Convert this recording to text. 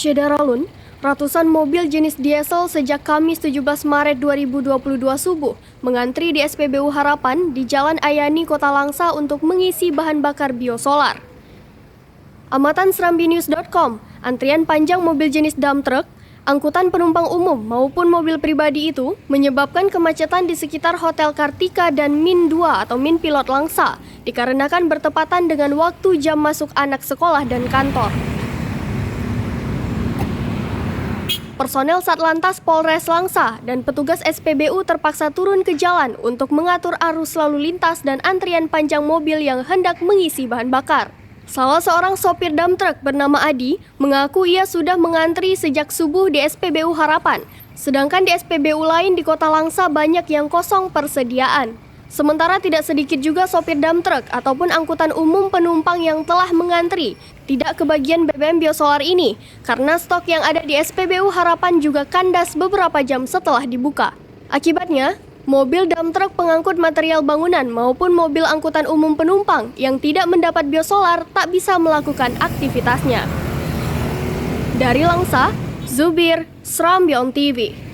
Syedaralun, ratusan mobil jenis diesel sejak Kamis 17 Maret 2022 subuh mengantri di SPBU Harapan di Jalan Ayani, Kota Langsa untuk mengisi bahan bakar biosolar. Amatan serambinews.com, antrian panjang mobil jenis dump truck, angkutan penumpang umum maupun mobil pribadi itu menyebabkan kemacetan di sekitar Hotel Kartika dan Min 2 atau Min Pilot Langsa dikarenakan bertepatan dengan waktu jam masuk anak sekolah dan kantor. Personel Satlantas Polres Langsa dan petugas SPBU terpaksa turun ke jalan untuk mengatur arus lalu lintas dan antrian panjang mobil yang hendak mengisi bahan bakar. Salah seorang sopir dump truck bernama Adi mengaku ia sudah mengantri sejak subuh di SPBU Harapan, sedangkan di SPBU lain di Kota Langsa banyak yang kosong persediaan. Sementara tidak sedikit juga sopir dump truck ataupun angkutan umum penumpang yang telah mengantri tidak kebagian BBM biosolar ini karena stok yang ada di SPBU Harapan juga kandas beberapa jam setelah dibuka. Akibatnya, mobil dump truck pengangkut material bangunan maupun mobil angkutan umum penumpang yang tidak mendapat biosolar tak bisa melakukan aktivitasnya. Dari Langsa, Zubir, Serambi On TV.